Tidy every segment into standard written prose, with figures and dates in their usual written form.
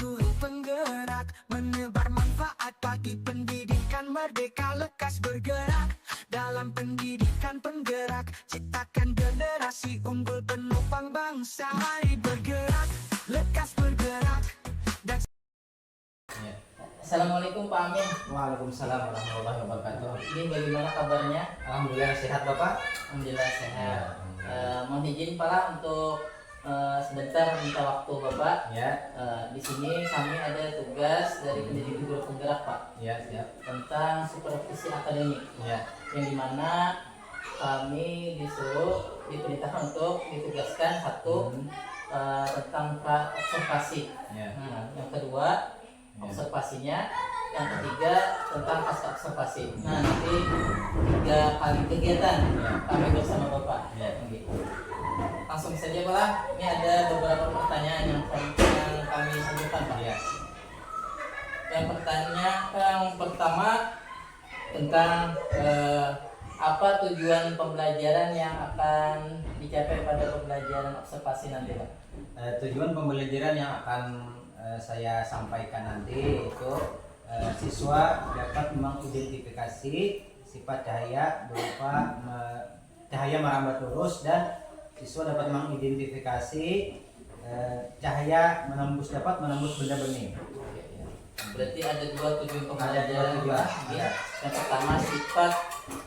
guru penggerak, menebar manfaat bagi pendidikan merdeka. Lekas bergerak dalam pendidikan penggerak, ciptakan generasi unggul penopang bangsa. Mari bergerak, lekas bergerak dan Assalamualaikum Pak Amin. Waalaikumsalam warahmatullahi wabarakatuh. Ini bagaimana kabarnya? Alhamdulillah sehat Bapak. Alhamdulillah sehat. Ya, Mohon izin Pak untuk sebentar minta waktu Bapak. Ya, Di sini kami ada tugas dari pendidik guru penggerak Pak ya, siap. tentang supervisi akademik, Ya, yang dimana kami diperintahkan untuk ditugaskan satu tentang observasi. ya. Yang kedua observasinya, yang ketiga tentang pasca observasi. Nah, nanti 3 kali kegiatan kami bersama Bapak. Ya. Langsung saja Pak, ini ada beberapa pertanyaan yang kami sampaikan Pak. Ya. Yang pertama tentang apa tujuan pembelajaran yang akan dicapai pada pembelajaran observasi nanti Pak? Tujuan pembelajaran yang akan saya sampaikan nanti itu siswa dapat mengidentifikasi sifat cahaya berupa cahaya merambat lurus, dan siswa dapat mengidentifikasi cahaya dapat menembus benda bening. Berarti ada 2 tujuan pembelajaran Ada 2 tujuan. Pak. Ya. Yang pertama sifat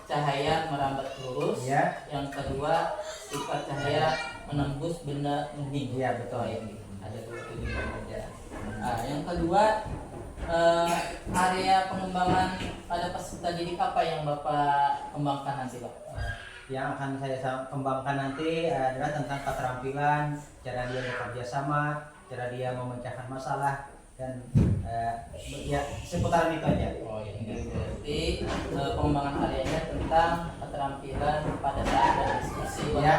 cahaya merambat lurus. Ya. Yang kedua sifat cahaya menembus benda bening. Iya, betul. Ini ada 2 tujuan pembelajaran. Nah, yang kedua area pengembangan pada peserta didik apa yang Bapak kembangkan nanti Pak? Yang akan saya kembangkan nanti adalah tentang keterampilan, cara dia bekerja sama, cara dia memecahkan masalah, dan ya seputaran itu aja. Oh ini berarti pengembangan areanya tentang keterampilan pada saat berdiskusi. Ya.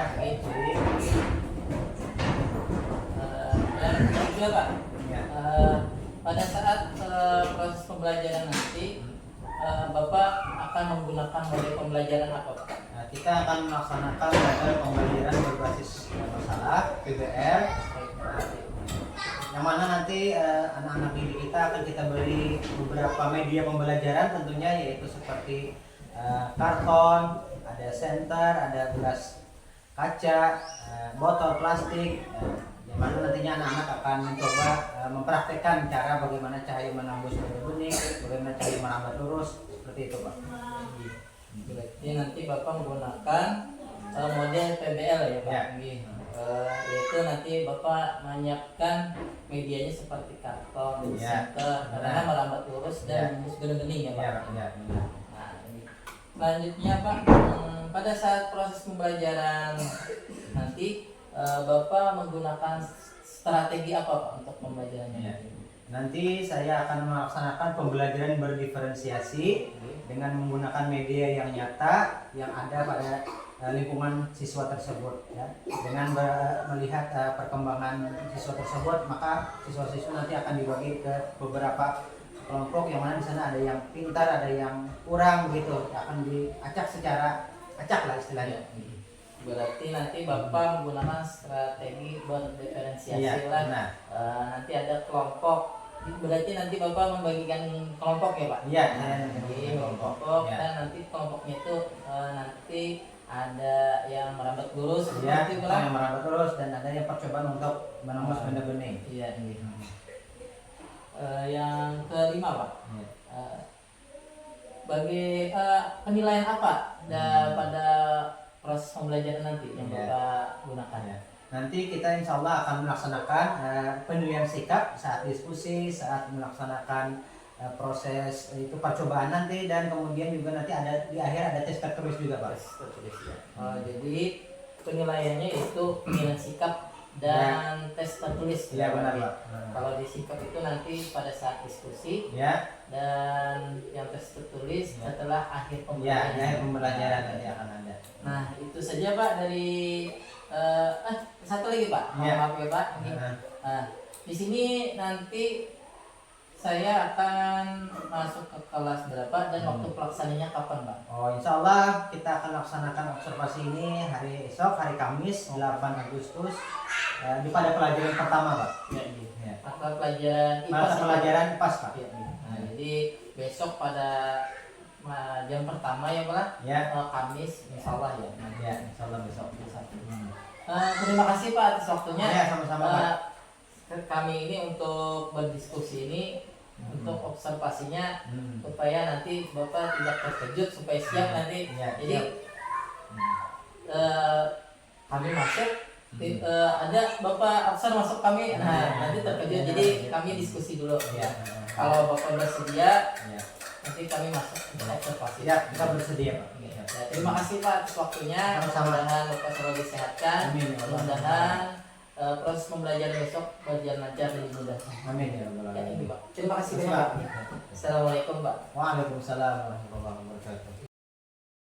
Dan juga Pak, Ya. pada saat proses pembelajaran nanti Bapak akan menggunakan model pembelajaran apa Pak? Nah, kita akan melaksanakan model pembelajaran berbasis masalah PBL, yang mana nanti anak-anak didik kita akan kita beri beberapa media pembelajaran tentunya, yaitu seperti karton, ada senter, ada gelas kaca, botol plastik, yang mana nantinya anak-anak akan mencoba mempraktekkan cara bagaimana cahaya menembus benda bening, bagaimana cahaya merambat lurus, seperti itu Pak. Berarti nanti Bapak menggunakan model PBL ya Pak? Ya. Yaitu nanti Bapak menyiapkan medianya seperti karton, Ya. senter, karena merambat lurus dan menembus benda bening ya Pak? Ya, ya, ya. Nah, ini. Selanjutnya Pak, pada saat proses pembelajaran nanti Bapak menggunakan strategi apa Pak untuk pembelajarannya? Ya. Nanti saya akan melaksanakan pembelajaran berdiferensiasi dengan menggunakan media yang nyata yang ada pada lingkungan siswa tersebut, ya. Dengan melihat perkembangan siswa tersebut, maka siswa-siswa nanti akan dibagi ke beberapa kelompok, yang mana di sana ada yang pintar, ada yang kurang, begitu. Akan diacak secara acak lah istilahnya. Berarti nanti Bapak menggunakan strategi berdiferensiasi Iya, lah. benar. Nanti ada kelompok. Berarti nanti Bapak membagikan kelompok ya Pak? Iya, saya Jadi kelompok. Ya. dan nanti kelompoknya itu nanti ada yang merambat lurus, Ya, seperti itu yang lah. merambat lurus, dan ada yang percobaan untuk menembus benda bening. Iya. Yang kelima Pak, Ya. bagi penilaian apa pada proses pembelajaran nanti yang Ya. Bapak gunakan? Ya. Nanti kita insya Allah akan melaksanakan penilaian sikap saat diskusi, saat melaksanakan proses itu percobaan nanti, dan kemudian juga nanti ada di akhir ada tes tertulis juga Pak. Tertulis ya. Jadi penilaiannya itu penilaian sikap dan tes tertulis. Iya, benar Pak. Kalau di sikap itu nanti pada saat diskusi, Ya, dan yang tes tertulis Ya. setelah akhir ya, pembelajaran. di akhir pembelajaran nanti akan ada. Nah itu saja Pak dari satu lagi Pak. Ya. Maaf ya Pak. Ini. Nah, Nah, di sini nanti saya akan masuk ke kelas berapa dan waktu pelaksananya kapan Pak? Oh, insya Allah kita akan laksanakan observasi ini hari esok, hari Kamis 8 Agustus di pada pelajaran pertama Pak. Ya, gitu. Ya. mata pelajaran IPAS. Mata pelajaran IPAS, Pak. Ya. Nah, jadi besok pada jam pertama ya Pak, Ya. Kamis, insya Allah ya. Ya, insya Allah besok. Terima kasih Pak atas waktunya. Ya, sama-sama, Pak. Kami ini untuk berdiskusi ini, untuk observasinya, supaya nanti Bapak tidak terkejut, supaya siap nanti. Ya, Jadi kami masuk, ada Bapak Absar masuk kami, nah nanti terkejut. Jadi kami diskusi dulu. Ya. Kalau Bapak bersedia, Ya. nanti kami masuk untuk observasi. Ya, kita bersedia, Pak. Ya, terima kasih Pak atas waktunya. Sama-sama. Mudah-mudahan Bapak selalu disehatkan. Amin, ya Allah. Mudah-mudahan proses pembelajaran besok berjalan lancar dan dimudahkan. Amin ya rabbal Ya, alamin. ini Pak. Terima kasih Terima Pak. kasih. Assalamualaikum Pak. Waalaikumsalam warahmatullahi wabarakatuh.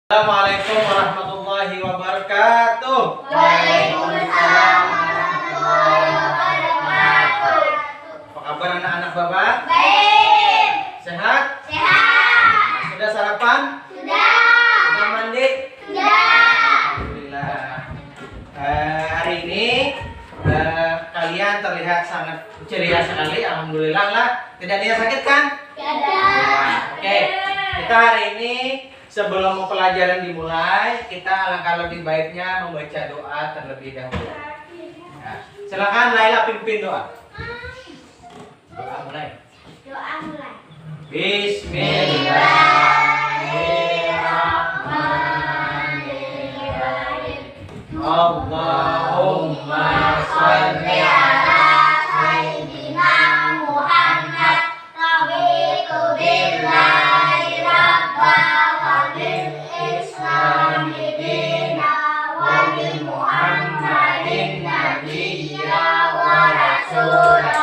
Assalamualaikum warahmatullahi wabarakatuh. Waalaikumsalam warahmatullahi wabarakatuh. Apa kabar anak-anak Bapak? Baik. Sehat? Sehat. Sudah sarapan? Sudah. Sudah mandi? Sudah. Alhamdulillah. Hari ini kalian terlihat sangat ceria sekali. Alhamdulillah lah. Tidak ada yang sakit kan? Tidak. Oke. Kita hari ini sebelum pelajaran dimulai, kita alangkah lebih baiknya membaca doa terlebih dahulu. Nah, silakan Laila pimpin doa. Doa mulai. Doa mulai. Bismillahirrahmanirrahim. Allahumma sholli ala sayyidina Muhammad. Raditu billahi rabba wa bil islami dina wa bi Muhammadin nabiyya wa rasula.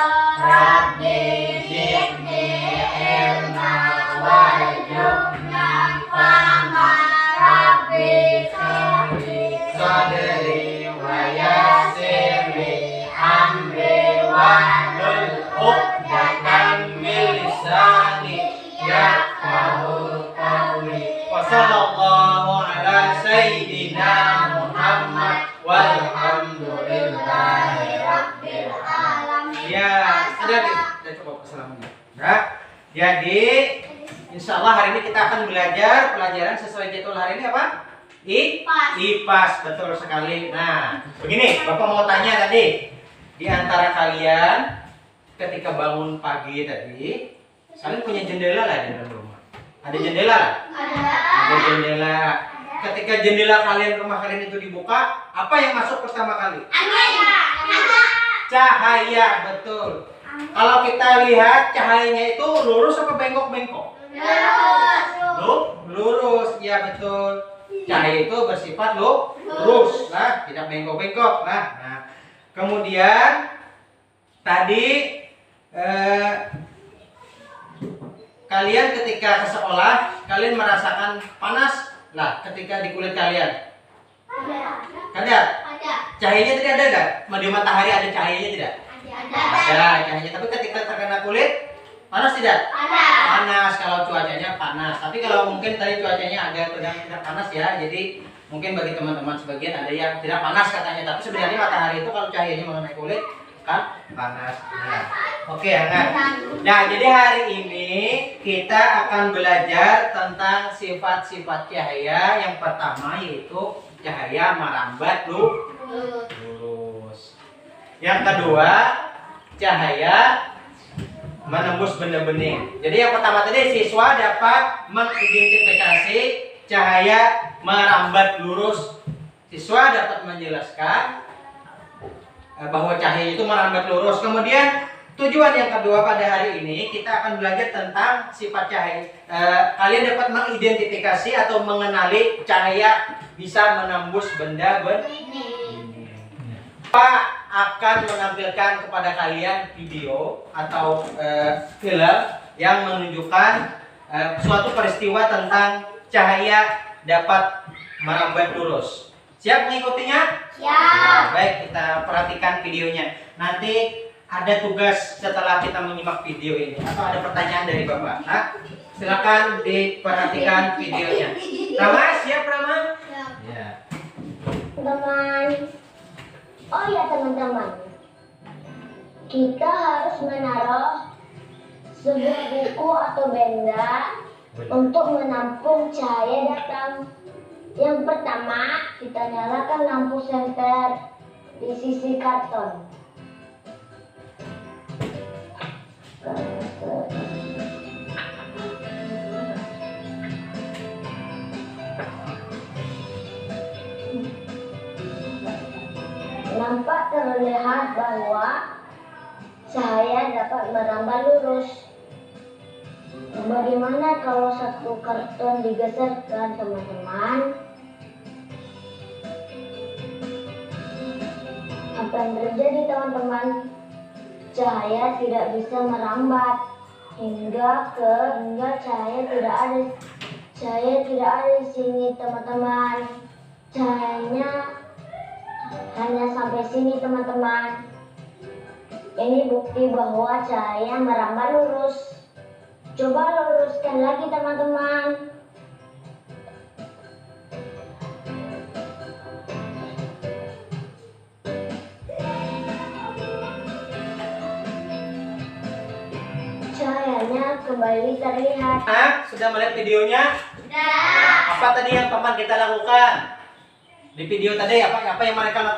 Rabbi zidni ilma warzuqna fahma. Rabbi shrahli sadri wa yassirli amri wahlul 'uqdatam min lisani yafqahu qawli. Wa sallallahu ala sayyidina Muhammad walhamdulillahi rabbil alamin. Ya, sudah kita coba keselamanya. Nah, jadi insya Allah hari ini kita akan belajar pelajaran sesuai jadwal hari ini apa? IPAS, betul sekali. Nah, begini, Bapak mau tanya tadi, di antara kalian ketika bangun pagi tadi, kalian punya jendela lah di dalam rumah? Ada jendela lah? Ada jendela. Ketika jendela kalian, rumah kalian itu dibuka, apa yang masuk pertama kali? Cahaya, betul. Kalau kita lihat cahayanya itu lurus apa bengkok-bengkok? Lurus, ya betul. Cahaya itu bersifat lurus, nah, tidak bengkok-bengkok. Nah, kemudian tadi kalian ketika ke sekolah, kalian merasakan panas lah ketika di kulit kalian. Ada? Cahayanya tidak ada enggak? Di matahari ada cahayanya tidak? Ada cahayanya, tapi ketika terkena kulit panas tidak? Panas kalau cuacanya panas. Tapi kalau mungkin tadi cuacanya agak sedang tidak panas ya, jadi mungkin bagi teman-teman sebagian ada yang tidak panas katanya. Tapi sebenarnya matahari itu kalau cahayanya mengenai kulit kan panas. Nah, oke, hangat. Nah, jadi hari ini kita akan belajar tentang sifat-sifat cahaya. Yang pertama yaitu cahaya merambat lurus. Yang kedua, cahaya menembus benda bening. Jadi yang pertama tadi siswa dapat mengidentifikasi cahaya merambat lurus. Siswa dapat menjelaskan bahwa cahaya itu merambat lurus. Kemudian tujuan yang kedua pada hari ini kita akan belajar tentang sifat cahaya. Kalian dapat mengidentifikasi atau mengenali cahaya bisa menembus benda bening. Pak akan menampilkan kepada kalian video atau film yang menunjukkan suatu peristiwa tentang cahaya dapat merambat lurus. Siap mengikutinya? Siap. Baik, kita perhatikan videonya. Nanti ada tugas setelah kita menyimak video ini atau ada pertanyaan dari Bapak. Nah, silakan diperhatikan videonya. Rama, siap Rama? Ya. Teman. Oh ya teman-teman, kita harus menaruh sebuah buku atau benda untuk menampung cahaya datang. Yang pertama, kita nyalakan lampu senter di sisi karton. Nampak terlihat bahwa cahaya dapat merambat lurus. Bagaimana kalau satu karton digeserkan, teman-teman? Apa yang terjadi, teman-teman? Cahaya tidak bisa merambat hingga cahaya tidak ada di sini, teman-teman. Cahayanya hanya sampai sini, teman-teman. Ini bukti bahwa cahaya merambat lurus. Coba luruskan lagi, teman-teman. Cahayanya kembali terlihat. Sudah melihat videonya? Sudah. Apa tadi yang teman kita lakukan? Di video tadi apa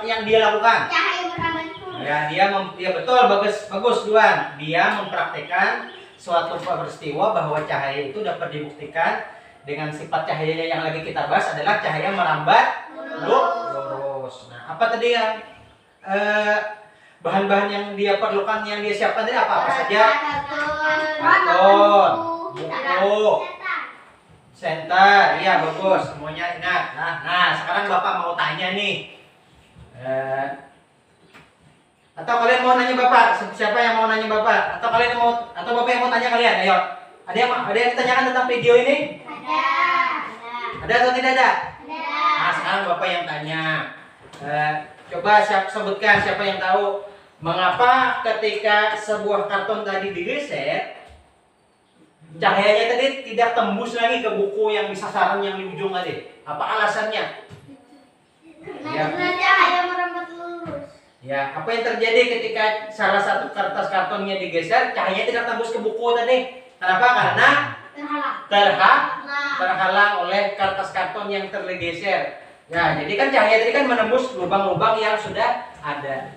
yang dia lakukan? Cahaya merambat lurus. Ya, dia betul, bagus Duan. Dia mempraktikkan suatu peristiwa bahwa cahaya itu dapat dibuktikan dengan sifat cahayanya yang lagi kita bahas adalah cahaya merambat lurus. Nah, apa tadi yang bahan-bahan yang dia perlukan, yang dia siapkan tadi apa saja? Karton, buku, senter, iya bagus, semuanya ingat. Nah, sekarang Bapak mau tanya nih. Atau kalian mau nanya Bapak? Siapa yang mau nanya Bapak? Atau Bapak yang mau tanya kalian? Ayo. Ada yang ditanyakan tentang video ini? Ada atau tidak ada? Nah, sekarang Bapak yang tanya. Coba sebutkan siapa yang tahu mengapa ketika sebuah karton tadi digeser, cahayanya tadi tidak tembus lagi ke buku yang di sasaran yang di ujung tadi. Apa alasannya? Karena cahaya merambat lurus. Ya, apa yang terjadi ketika salah satu kertas kartonnya digeser, cahayanya tidak tembus ke buku tadi? Kenapa? Karena terhalang oleh kertas karton yang tergeser. Ya, jadi kan cahaya tadi kan menembus lubang-lubang yang sudah ada.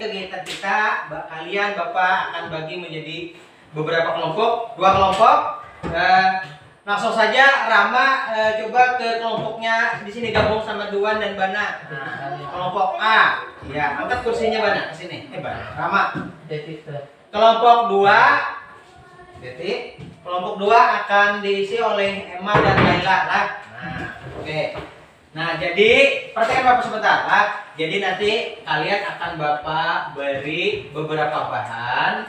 Kegiatan kita, kalian Bapak akan bagi menjadi beberapa kelompok, 2 kelompok. Langsung saja Rama coba ke kelompoknya di sini, gabung sama Duan dan Bana. Nah, kelompok A. Ya, angkat kursinya Bana ke sini. Bana. Rama. Kelompok 2. Kelompok 2 akan diisi oleh Emma dan Laila lah. Nah, oke. Nah, jadi perhatikan Bapak sebentar lah. Jadi nanti kalian akan Bapak beri beberapa bahan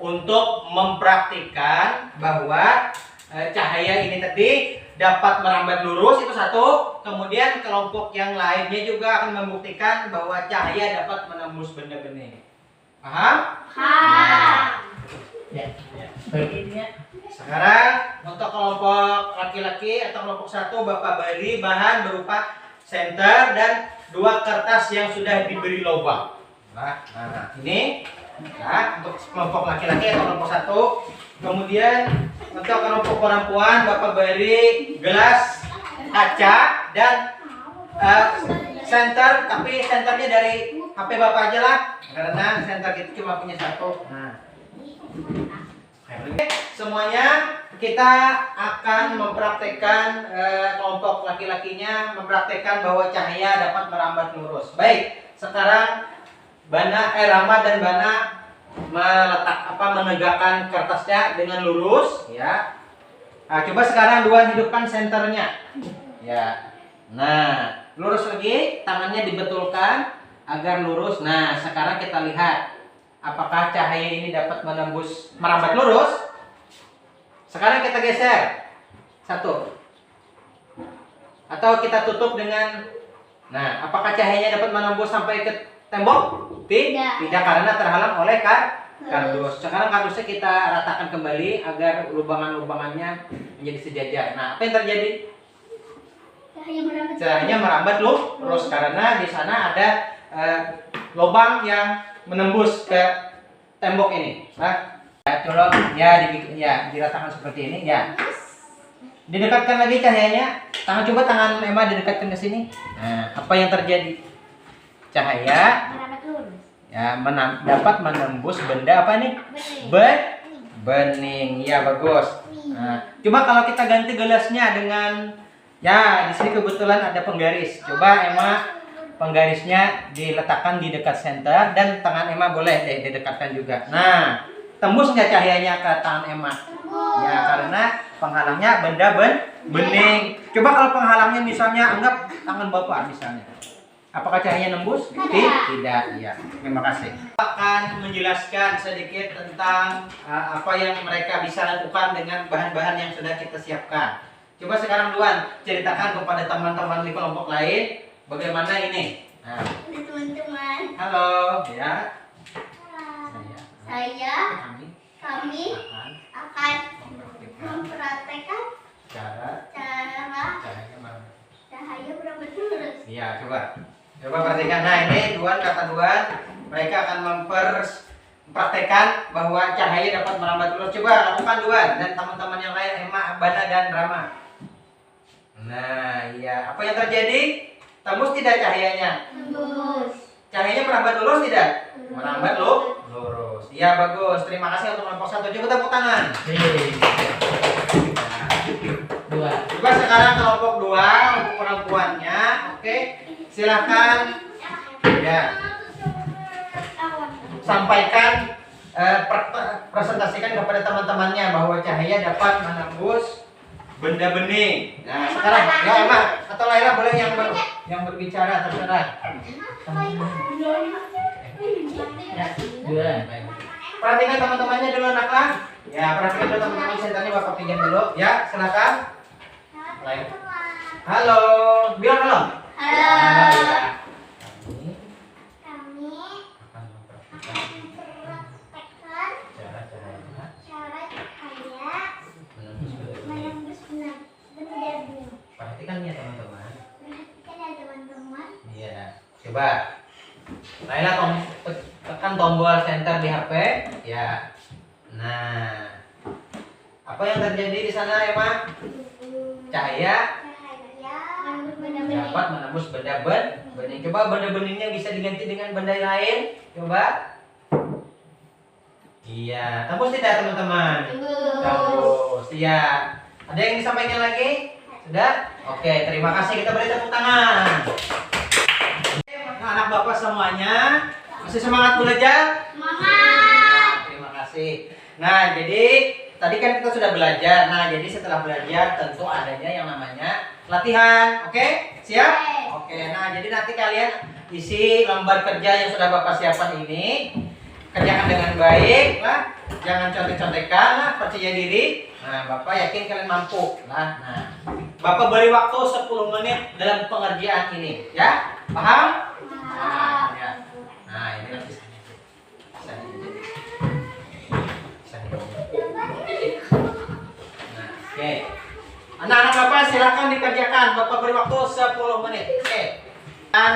untuk mempraktikkan bahwa cahaya ini tadi dapat merambat lurus, itu satu. Kemudian kelompok yang lainnya juga akan membuktikan bahwa cahaya dapat menembus benda-benda. Paham? Ya. Sekarang untuk kelompok laki-laki atau kelompok 1 Bapak beri bahan berupa senter dan 2 kertas yang sudah diberi lubang. Nah, ini untuk kelompok laki-laki atau kelompok 1. Kemudian untuk kelompok perempuan Bapak beri gelas kaca dan senter, tapi senternya dari HP Bapak aja lah, karena senter itu cuma punya 1. Nah, semuanya kita akan mempraktekkan, kelompok laki-lakinya mempraktekkan bahwa cahaya dapat merambat lurus. Baik, sekarang Rama dan Bana menegakkan kertasnya dengan lurus, ya. Nah, coba sekarang Duan hidupkan senternya, ya. Nah, lurus lagi, tangannya dibetulkan agar lurus. Nah, sekarang kita lihat apakah cahaya ini dapat merambat lurus. Sekarang kita geser 1, atau kita tutup dengan. Nah, apakah cahayanya dapat menembus sampai ke tembok? Tidak, karena terhalang oleh kardus. Sekarang kardusnya kita ratakan kembali agar lubangan-lubangannya menjadi sejajar. Nah, apa yang terjadi? Cahayanya merambat lurus karena di sana ada lubang yang menembus ke tembok ini. Nah, ya, tolong ya dibikin ya diratakan seperti ini ya. Didekatkan lagi cahayanya. Coba tangan Emma didekatkan ke sini. Nah, apa yang terjadi? Cahaya ya dapat menembus benda apa nih? Bening. Ya bagus. Nah, coba kalau kita ganti gelasnya dengan ya di sini kebetulan ada penggaris. Coba Emma penggarisnya diletakkan di dekat center dan tangan Emma boleh deh didekatkan juga. Nah, tembus nggak cahayanya ke tangan Emma? Ya karena penghalangnya benda bening. Coba kalau penghalangnya misalnya anggap tangan bapak misalnya, apakah cahayanya nembus? Tidak. Ya, terima kasih. Akan menjelaskan sedikit tentang apa yang mereka bisa lakukan dengan bahan-bahan yang sudah kita siapkan. Coba sekarang duluan ceritakan kepada teman-teman di kelompok lain bagaimana ini. Nah. Teman-teman, Halo, ya. kami akan mempraktekkan Cara cahaya berambat lurus. iya, coba perhatikan. Nah, ini kata Duan, mereka akan mempraktekkan bahwa cahaya dapat merambat lurus. Coba lakukan Duan dan teman-teman yang lain, Emma, Bana dan Rama. Nah, iya, apa yang terjadi? Tembus tidak cahayanya? Tembus. Cahayanya merambat lurus tidak? Merambat lurus. Iya, bagus. Terima kasih untuk kelompok 1. Coba tepuk tangan. Dua. Coba sekarang kelompok 2 untuk perempuannya. Oke. Silakan ya sampaikan presentasikan kepada teman-temannya bahwa cahaya dapat menembus benda bening. Nah, sekarang ya Emma atau Laila boleh yang berbicara terserah. Ya, Dua. perhatikan teman-temannya dulu anak-anak. Ya, perhatikan dulu teman-teman senternya Bapak pinjam dulu. Ya, silakan. Halo, bilang halo. Halo. Ya. Kami Akan mempraktikkan mempraktekkan cara cahaya cara cahaya menembus benda bening. menembus benda bening. Perhatikan ya teman-teman. Perhatikan ya teman-teman. Iya. Coba. Laila tekan tombol center di HP. Ya. Nah. Apa yang terjadi di sana, Emma? Cahaya Menembus benda bening. dapat menembus benda bening. Coba benda beningnya bisa diganti dengan benda lain. Coba. Iya. Tembus tidak, teman-teman? Tembus. Iya. Ada yang disampaikan lagi? Sudah? Oke, terima kasih. Kita beri tepuk tangan. Nah, anak bapak semuanya masih semangat belajar? Semangat. Terima kasih. Nah, jadi tadi kan kita sudah belajar. Nah, jadi setelah belajar tentu adanya yang namanya latihan. Oke? Siap? Oke. Nah, jadi nanti kalian isi lembar kerja yang sudah Bapak siapkan ini. Kerjakan dengan baik, lah. Jangan contek-contekan, lah. Percaya diri. Nah, Bapak yakin kalian mampu. Nah, Bapak beri waktu 10 menit dalam pengerjaan ini, ya? Paham? Nah, ya. Nah, ini nanti oke. Anak-anak Bapak silakan dikerjakan. Bapak beri waktu 10 menit. Oke. Dan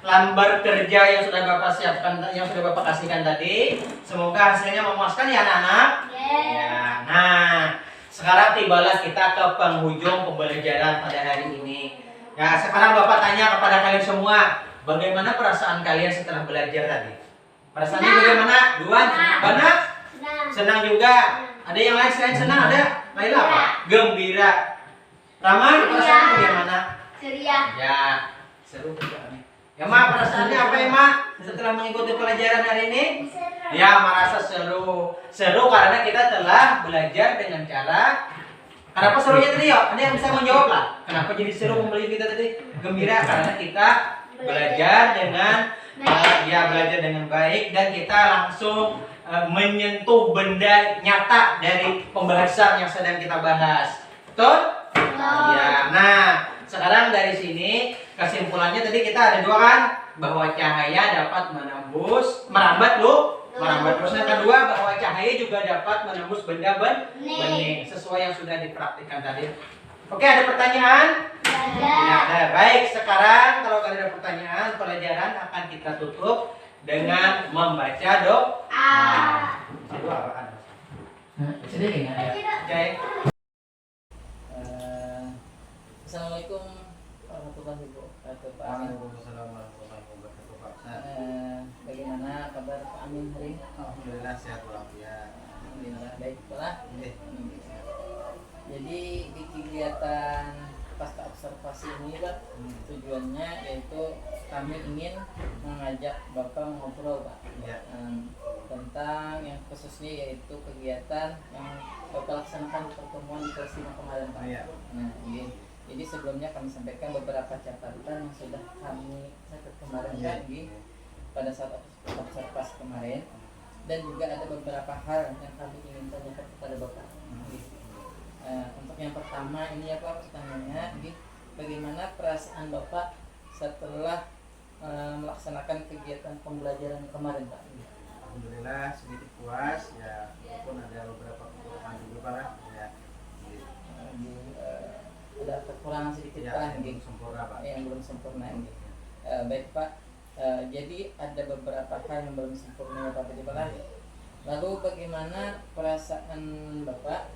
lembar kerja yang sudah Bapak siapkan, yang sudah Bapak kasihkan tadi, semoga hasilnya memuaskan ya anak-anak. Ya. Nah, sekarang tibalah kita ke penghujung pembelajaran pada hari ini. Ya, sekarang Bapak tanya kepada kalian semua, bagaimana perasaan kalian setelah belajar tadi? Perasaannya bagaimana? Duan, Bana? Senang juga. Ada yang lain selain senang? Ada? Laila apa? Gembira. Rama, perasaannya bagaimana? Ceria. Ya, seru juga. Ya, Ma, perasaannya apa ya, Ma? Setelah mengikuti pelajaran hari ini? Ya, merasa seru. Seru karena kita telah belajar dengan cara. Kenapa serunya tadi ya? Ada yang bisa menjawab lah. Kenapa jadi seru membeli kita tadi? Gembira karena kita belajar dengan belajar dengan baik dan kita langsung menyentuh benda nyata dari pembahasan yang sedang kita bahas. Betul? Ya. Nah, sekarang dari sini kesimpulannya tadi kita ada dua kan, bahwa cahaya dapat merambat terus yang kedua bahwa cahaya juga dapat menembus benda bening sesuai yang sudah dipraktikkan tadi. Oke, ada pertanyaan? Ya, ada. Baik, sekarang kalau ada pertanyaan, pelajaran akan kita tutup dengan membaca doa. Itu apaan? Sedih ya? Oke. Assalamualaikum warahmatullahi wabarakatuh Pak Amin. Waalaikumsalam warahmatullahi wabarakatuh, Pak Ustaz. Bagaimana kabar Pak Amin hari ini? Alhamdulillah sehat walafiat. Alhamdulillah baik Pak. Oke. Jadi di kegiatan pasca observasi ini Pak, tujuannya yaitu kami ingin mengajak Bapak ngobrol Pak Iya. tentang yang khususnya yaitu kegiatan yang Bapak laksanakan di pertemuan di Palestina kemarin Pak. Iya. Nah, jadi sebelumnya kami sampaikan beberapa catatan yang sudah kami catat kemarin Iya. Pak pada saat observasi kemarin, dan juga ada beberapa hal yang kami ingin tanyakan kepada Bapak. Untuk yang pertama ini ya Pak, pertanyaannya bagaimana perasaan Bapak setelah melaksanakan kegiatan pembelajaran kemarin Pak? Alhamdulillah sedikit puas ya, walaupun ada beberapa kekurangan juga Pak ya. Ada kekurangan sedikit Ya, Pak yang belum sempurna Pak. yang belum sempurna ini. Baik Pak, jadi ada beberapa hal yang belum sempurna ya Pak tadi Pak. Lalu bagaimana perasaan Bapak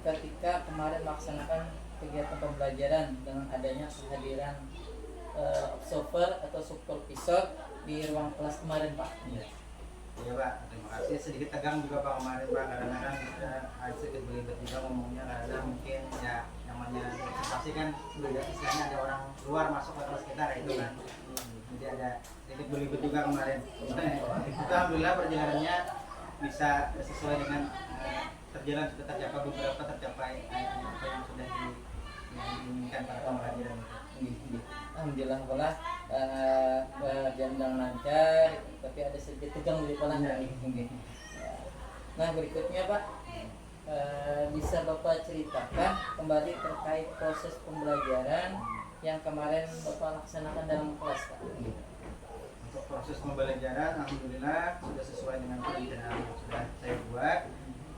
ketika kemarin melaksanakan kegiatan pembelajaran dengan adanya kehadiran observer atau supervisor di ruang kelas kemarin Pak? Iya Pak, terima kasih. Sedikit tegang juga Pak kemarin Pak, karena kan ada sedikit belibet juga ngomongnya, karena mungkin ya namanya observasi kan sudah istilahnya ada orang luar masuk ke kelas kita itu kan. Jadi ada sedikit belibet juga kemarin. Itu alhamdulillah perjalanannya bisa sesuai dengan terjalan, sudah tercapai beberapa tercapai apa yang sudah diinginkan pada pembelajaran itu. Alhamdulillah Pak, berjalan dengan lancar, tapi ada sedikit tegang di kepala. Nah berikutnya Pak, bisa Bapak ceritakan kembali terkait proses pembelajaran yang kemarin Bapak laksanakan dalam kelas Pak? Untuk proses pembelajaran, alhamdulillah sudah sesuai dengan perencanaan yang sudah saya buat.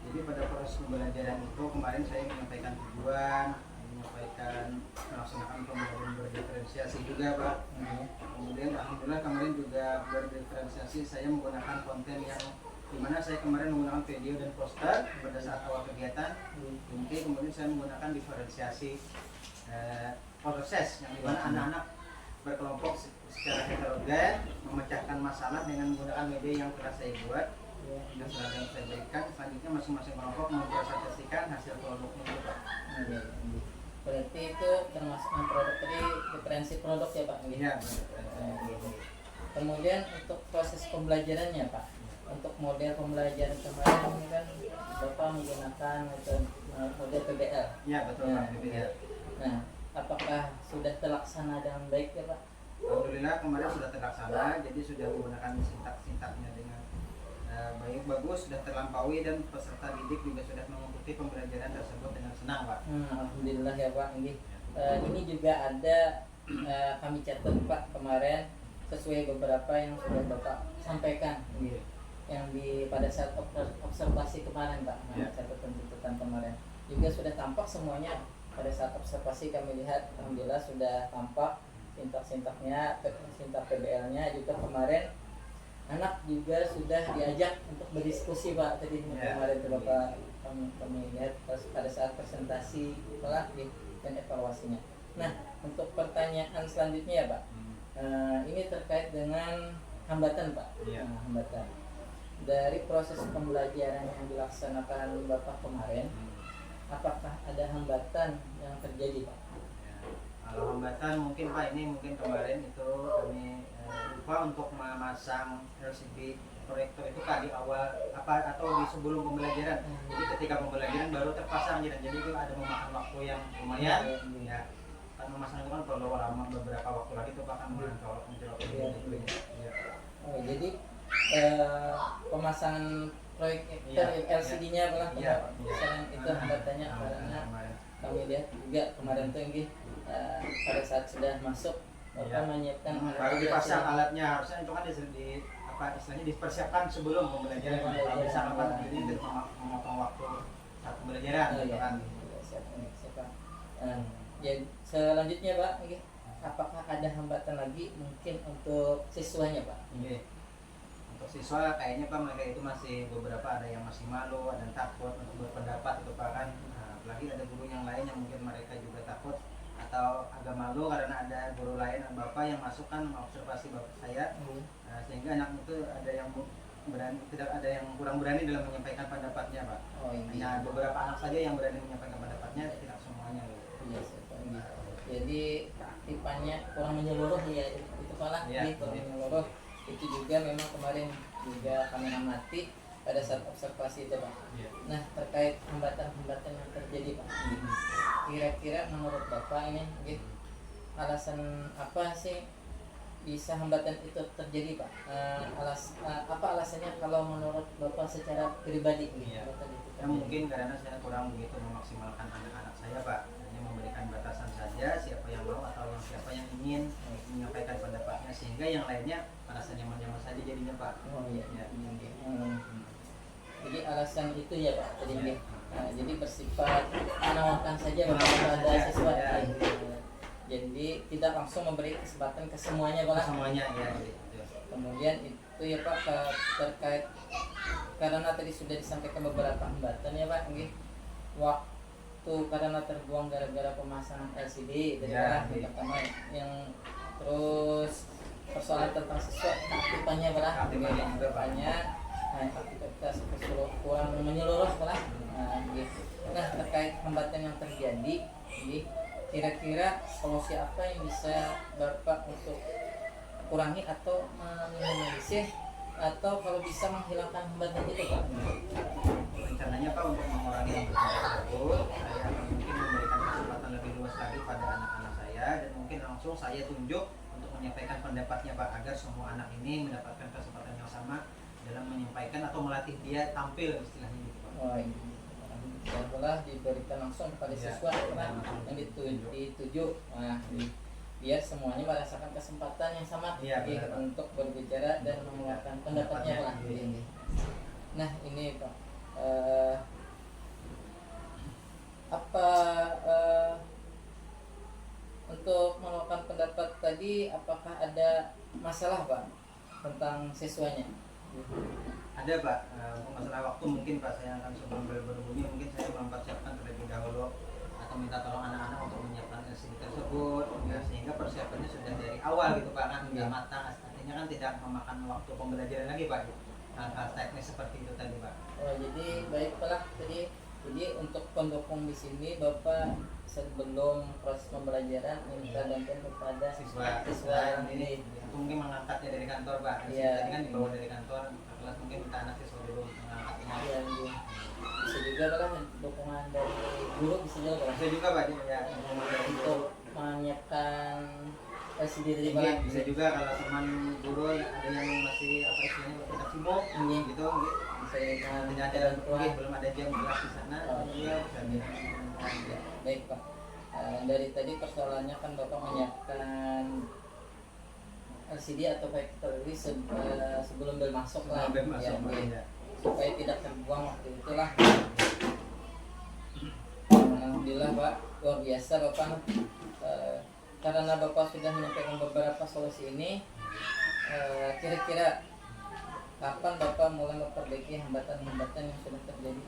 Jadi pada proses pembelajaran itu kemarin saya menyampaikan tujuan, menyampaikan melaksanakan pembelajaran berdiferensiasi juga Pak. Kemudian alhamdulillah kemarin juga berdiferensiasi, saya menggunakan konten yang dimana saya kemarin menggunakan video dan poster pada saat awal kegiatan. Kemudian saya menggunakan diferensiasi proses yang dimana anak-anak berkelompok secara heterogen memecahkan masalah dengan menggunakan media yang telah saya buat dan sudah saya berikan. Selanjutnya masing-masing kelompok mempresentasikan hasil produknya itu Pak. Berarti itu termasuk produk tadi, diferensi produk ya Pak? Iya. Kemudian untuk proses pembelajarannya Pak, untuk model pembelajaran kemarin ini kan Bapak menggunakan model PBL. Iya betul Pak, PBL. Nah, apakah sudah terlaksana dengan baik ya Pak? Alhamdulillah kemarin sudah terlaksana, jadi sudah menggunakan sintak-sintaknya dengan baik, bagus, sudah terlampaui, dan peserta didik juga sudah mengikuti pembelajaran tersebut dengan senang Pak. Alhamdulillah ya Pak. Ini juga ada kami catat Pak kemarin sesuai beberapa yang sudah Bapak sampaikan yang pada saat observasi kemarin Pak. Catatan kemarin juga sudah tampak semuanya. Pada saat observasi kami lihat alhamdulillah sudah tampak sintak-sintaknya, sintak PBL-nya juga kemarin. Anak juga sudah diajak untuk berdiskusi Pak tadi kemarin itu Bapak kami lihat pada saat presentasi Pak dan evaluasinya. Nah untuk pertanyaan selanjutnya ya Pak, ini terkait dengan hambatan Pak. Hambatan dari proses pembelajaran yang dilaksanakan Bapak kemarin, apakah ada hambatan yang terjadi Pak? Kalau hambatan mungkin Pak, ini mungkin kemarin itu kami lupa untuk memasang LCD proyektor itu Pak di awal atau di sebelum pembelajaran. Jadi ketika pembelajaran baru terpasang, jadi itu ada memakan waktu yang lumayan. Ya, kan memasang itu kan perlu lama, beberapa waktu lagi tuh Pak kan mencolok itu. Ya. Jadi pemasangan proyektor LCD-nya itu hambatannya karena kami lihat juga kemarin tuh pada saat sudah masuk Bapak menyiapkan baru dipasang alatnya, harusnya itu kan istilahnya dipersiapkan sebelum pembelajaran. Kalau bisa kapan jadi memotong waktu saat pembelajaran gitu kan. Ya selanjutnya Pak, apakah ada hambatan lagi mungkin untuk siswanya Pak? untuk siswa kayaknya Pak mereka itu masih beberapa ada yang masih malu, ada yang takut untuk berpendapat itu Pak kan. Nah, apalagi ada guru yang lain yang mungkin mereka juga takut atau agak malu karena ada guru lain Bapak yang masuk kan mengobservasi Bapak saya. Nah, sehingga anak itu ada yang berani, tidak ada yang kurang berani dalam menyampaikan pendapatnya Pak. Oh ini. Hanya beberapa anak saja yang berani menyampaikan pendapatnya, tidak semuanya gitu. Iya, Pak. Jadi keaktifannya kurang menyeluruh ya itu Pak lah. Iya, Kurang iya. menyeluruh. Itu juga memang kemarin juga kami amati pada saat observasi itu Pak. Iya. Nah terkait hambatan-hambatan yang terjadi Pak, kira-kira menurut Bapak ini alasan apa sih bisa hambatan itu terjadi Pak? Apa alasannya kalau menurut Bapak secara pribadi? Iya. Kalau tadi Ya mungkin karena saya kurang begitu memaksimalkan anak-anak saya Pak, hanya memberikan batasan saja siapa yang mau atau siapa yang ingin menyampaikan pendapatnya, sehingga yang lainnya merasa nyaman-nyaman saja jadinya Pak. Oh iya, Ya. Jadi alasan itu ya Pak tadi Iya. Nah, jadi bersifat menawarkan saja Bapak kepada saja, siswa. ya. Jadi tidak langsung memberi kesempatan ke semuanya Pak. Semuanya ya gitu. Kemudian itu ya Pak terkait karena tadi sudah disampaikan beberapa hambatan ya Pak, waktu karena terbuang gara-gara pemasangan LCD dari Ya, yang pertama yang terus persoalan tentang siswa aktifannya Pak, Aktifannya juga, Pak. aktivitas kurang menyeluruh Pak. Nah terkait hambatan yang terjadi, kira-kira solusi apa yang bisa Bapak untuk kurangi atau meminimalisir atau kalau bisa menghilangkan hambatan itu Pak? Rencananya Pak untuk mengurangi hambatan tersebut, saya akan mungkin memberikan kesempatan lebih luas lagi pada anak-anak saya, dan mungkin langsung saya tunjuk untuk menyampaikan pendapatnya Pak, agar semua anak ini mendapatkan kesempatan yang sama dalam menyampaikan atau melatih dia tampil istilahnya gitu Pak. Oh, setelah diberikan langsung kepada Ya, siswa ya, yang dituju, biar semuanya merasakan kesempatan yang sama Iya, benar, Pak. untuk berbicara dan mengeluarkan pendapatnya Pak. Iya. Nah ini Pak, apa untuk mengeluarkan pendapat tadi apakah ada masalah Pak tentang siswanya? Ada Pak, untuk masalah waktu mungkin Pak, saya akan sebelum berbunyi mungkin saya mempersiapkan terlebih dahulu atau minta tolong anak-anak untuk menyiapkan LCD tersebut ya, sehingga persiapannya sudah dari awal gitu Pak, kan sudah matang, artinya kan tidak memakan waktu pembelajaran lagi Pak, hal-hal teknis seperti itu tadi Pak. Oh jadi baiklah jadi untuk pendukung di sini Bapak sebelum proses pembelajaran minta bantuan kepada Siswa yang ini aku mungkin mengangkatnya dari kantor Pak. Iya. Tadi kan dibawa dari kantor, kelas mungkin minta anak siswa dulu mengangkatnya. Iya, bisa juga Pak dukungan dari guru bisa juga Pak Bisa juga Pak ya. untuk menyiapkan LCD dari Mungkin Pak. bisa juga kalau teman guru ada yang masih apa istilahnya tidak sibuk Iya. gitu mungkin Bisa dengan tidak ada mungkin belum ada jam kelas di sana Oh, iya bisa gitu. Ya, baik Pak. Dari tadi persoalannya kan Bapak menyiapkan LCD atau projector ini sebelum bel masuk lah, Sampai masuk ya, Pak, ya. ya. Supaya tidak terbuang waktu itulah. Alhamdulillah Pak, luar biasa Bapak. Karena Bapak sudah menyampaikan beberapa solusi ini, kira-kira kapan Bapak mulai memperbaiki hambatan-hambatan yang sudah terjadi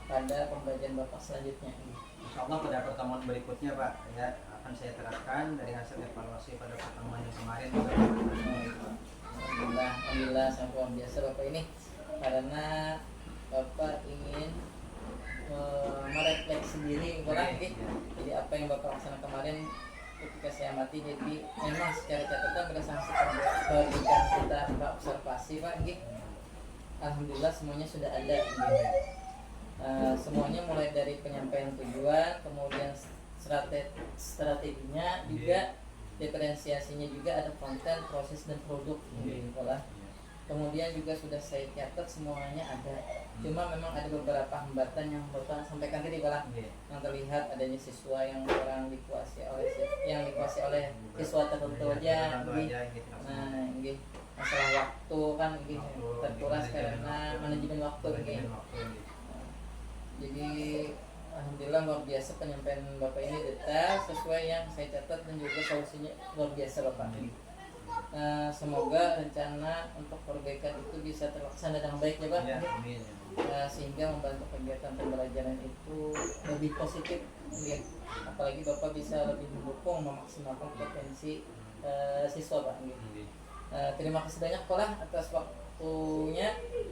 pada pembelajaran Bapak selanjutnya? Insya Allah pada pertemuan berikutnya Pak ya akan saya terapkan dari hasil evaluasi pada pertemuan yang kemarin. Alhamdulillah sangat luar biasa Bapak ini, karena Bapak ingin merefleksi diri orang jadi apa yang Bapak laksanakan kemarin ketika saya amati, jadi memang secara catatan berdasarkan perbincangan kita observasi Pak alhamdulillah semuanya sudah ada semuanya mulai dari penyampaian tujuan, kemudian strateginya juga, diferensiasinya juga, ada konten, proses dan produk kemudian juga sudah saya catat semuanya ada, cuma memang ada beberapa hambatan yang Bapak sampaikan tadi Pak, yang terlihat adanya siswa yang kurang dikuasai oleh siswa tertentu aja. Nah ini masalah waktu kan terkuras karena manajemen waktu ini. Jadi alhamdulillah luar biasa penyampaian Bapak ini detail sesuai yang saya catat dan juga solusinya luar biasa Bapak. semoga rencana untuk perbaikan itu bisa terlaksana dengan baik ya Pak. Ya, amin. Sehingga membantu kegiatan pembelajaran itu lebih positif ya. Apalagi Bapak bisa lebih mendukung memaksimalkan potensi siswa Pak gitu. Terima kasih banyak Pak lah atas waktunya.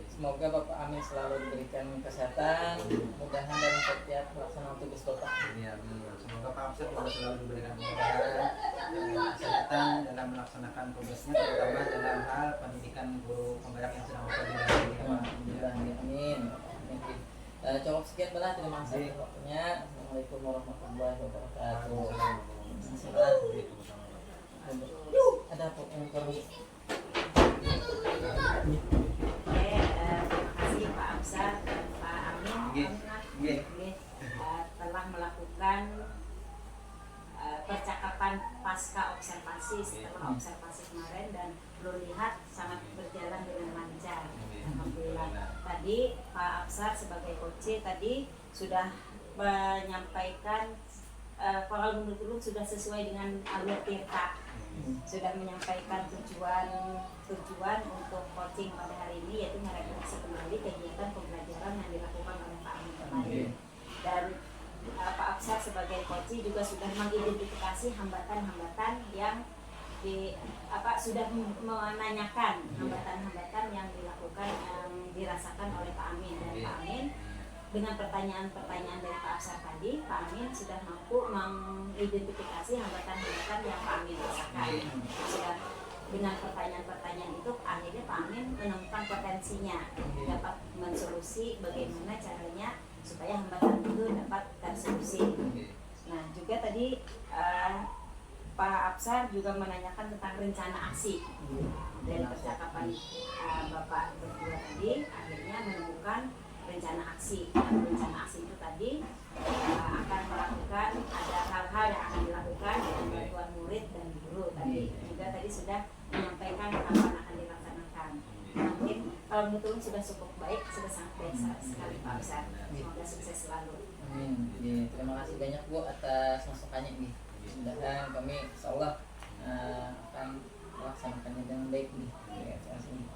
Semoga Bapak Amin selalu diberikan kesehatan, mudahan dalam setiap pelaksanaan tugas Bapak. Ya, semoga Pak Afsar juga selalu diberikan kemudahan dan kesehatan dalam melaksanakan tugasnya, terutama dalam hal pendidikan guru penggerak yang sedang bekerja di rumah. Alhamdulillah, amin. Cukup sekian Pak lah, terima kasih atas waktunya. Assalamualaikum warahmatullahi wabarakatuh. Ada apa yang perlu? Oke, terima kasih Pak Afsar dan Pak Amin telah melakukan percakapan pasca observasi setelah observasi kemarin dan lihat sangat berjalan dengan lancar. Alhamdulillah. Tadi Pak Afsar sebagai coach tadi sudah menyampaikan kalau menurut Ulun sudah sesuai dengan alur Tirta, sudah menyampaikan tujuan untuk coaching pada hari ini, yaitu merefleksi kembali kegiatan pembelajaran yang dilakukan oleh Pak Amin kemarin. Dan Pak Afsar sebagai coach juga sudah mengidentifikasi hambatan-hambatan yang sudah menanyakan hambatan-hambatan yang dilakukan, yang dirasakan oleh Pak Amin, dan Pak Amin dengan pertanyaan-pertanyaan dari Pak Afsar tadi, Pak Amin sudah mampu mengidentifikasi hambatan-hambatan yang Pak Amin rasakan. Sudah dengan pertanyaan-pertanyaan itu akhirnya Pak Amin menemukan potensinya, dapat mensolusi bagaimana caranya supaya hambatan itu dapat tersolusi. Nah juga tadi Pak Afsar juga menanyakan tentang rencana aksi. Dari percakapan Bapak berdua tadi akhirnya menemukan rencana aksi. Rencana aksi itu tadi akan melakukan, ada hal-hal yang akan dilakukan dengan bantuan murid dan guru tadi. Juga tadi sudah menyampaikan kapan akan dilaksanakan. Mungkin kalau menurut sudah cukup baik, sudah sangat baik sekali Pak Afsar. Semoga sukses selalu. Amin. Terima kasih banyak Bu atas masukannya nih. Mudah-mudahan kami insyaallah akan melaksanakannya dengan baik nih. Terima kasih.